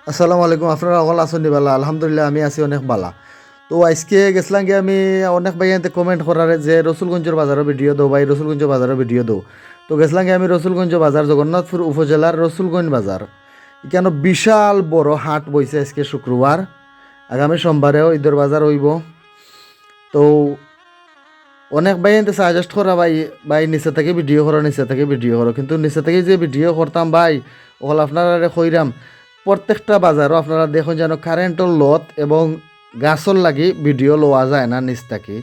আসসালামু আলাইকুম, আপনারা অকল আসনি বালা? আলহামদুলিল্লাহ আমি আছি অনেক বালা। তো আজকে গেছিলাম গিয়ে আমি অনেক ভাইয়াতে কমেন্ট করার যে রসুলগঞ্জের বাজারের ভিডিও দাও ভাই, রসুলগঞ্জ বাজারের ভিডিও দাও। তো গেছিলাম গিয়ে আমি রসুলগঞ্জ বাজার, জগন্নাথপুর উপজেলার রসুলগঞ্জ বাজার। এখানে বিশাল বড় হাট বইছে আজকে শুক্রবার, আগামী সোমবারেও ঈদের বাজার হইব। তো অনেক ভাই এনতে সাজেস্ট করা ভাই, ভাই নিচে থেকে ভিডিও করো, নিচে থেকে ভিডিও করো, কিন্তু নিচে থেকে যে ভিডিও করতাম ভাই, ওগুলো আপনারা কইরাম প্রত্যেকটা বাজারও আপনারা দেখুন যেন কারেন্টর লত এবং গাছর লাগি ভিডিও লওয়া যায় না নিচ থেকে।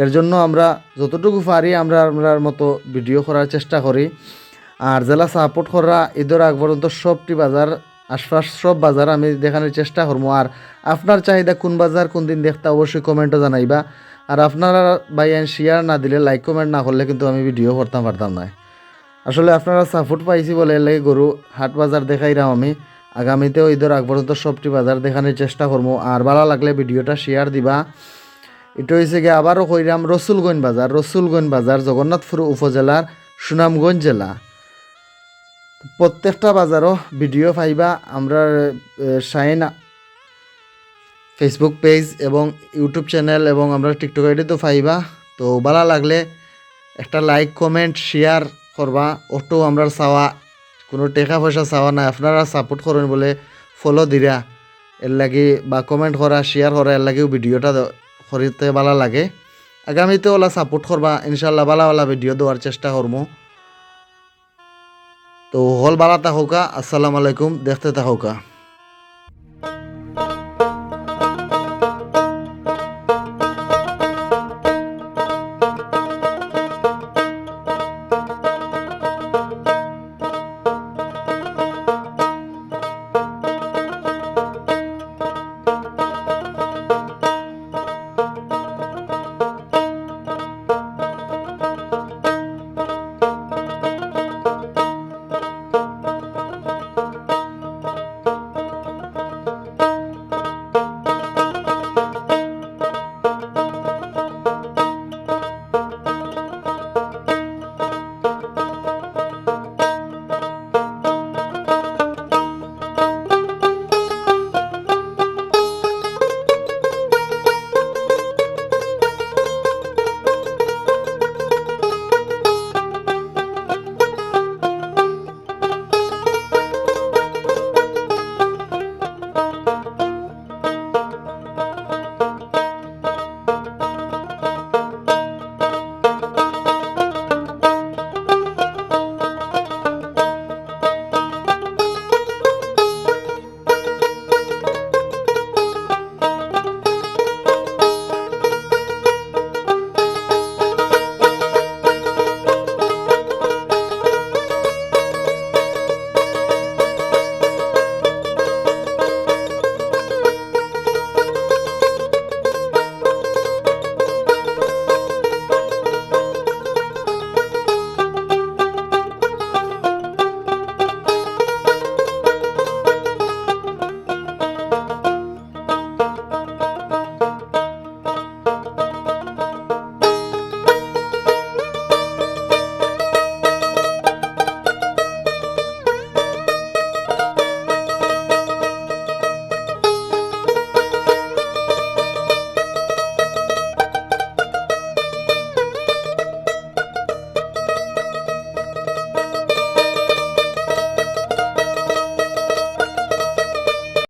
এর জন্য আমরা যতটুকু পারি আমরা আমরার মতো ভিডিও করার চেষ্টা করি। আর জেলা সাপোর্ট করা ঈদের আগ পর্যন্ত সবটি বাজার, আশপাশ সব বাজার আমি দেখানোর চেষ্টা করবো। আর আপনার চাহিদা কোন বাজার কোন দিন দেখতে অবশ্যই কমেন্টও জানাইবা। আর আপনারা ভাই শেয়ার না দিলে, লাইক কমেন্ট না করলে কিন্তু আমি ভিডিও করতাম পারতাম না। আসলে আপনারা সাপোর্ট পাইছি বলে এর লাগে গরু হাট বাজার দেখাইরাম আমি। আগামীতেও ঈদের আগ পর্যন্ত সবটি বাজার দেখানোর চেষ্টা করবো। আর ভালো লাগলে ভিডিওটা শেয়ার দিবা। এটা হয়েছে গিয়ে আবারও কইরাম রসুলগঞ্জ বাজার, রসুলগঞ্জ বাজার জগন্নাথপুর উপজেলার সুনামগঞ্জ জেলা। প্রত্যেকটা বাজারও ভিডিও পাইবা আমরা শাইন ফেসবুক পেজ এবং ইউটিউব চ্যানেল এবং আমরা টিকটক আইডি তো পাইবা। তো ভালো লাগলে একটা লাইক কমেন্ট শেয়ার করবা। অটো আমরা চাওয়া কোনো টাকা পয়সা চাওয়া নাই, আপনারা সাপোর্ট করেন বলে ফলো দিরা এর লাগি, বা কমেন্ট করা শেয়ার করা এর লাগেও ভিডিওটা করিতে ভালো লাগে। আগামীতে ওলা সাপোর্ট করবা, ইনশাল্লাহ ভালো ভালো ভিডিও দেওয়ার চেষ্টা করবো। তো হল ভালো থাকুকা, আসসালামু আলাইকুম, দেখতে থাকুকা।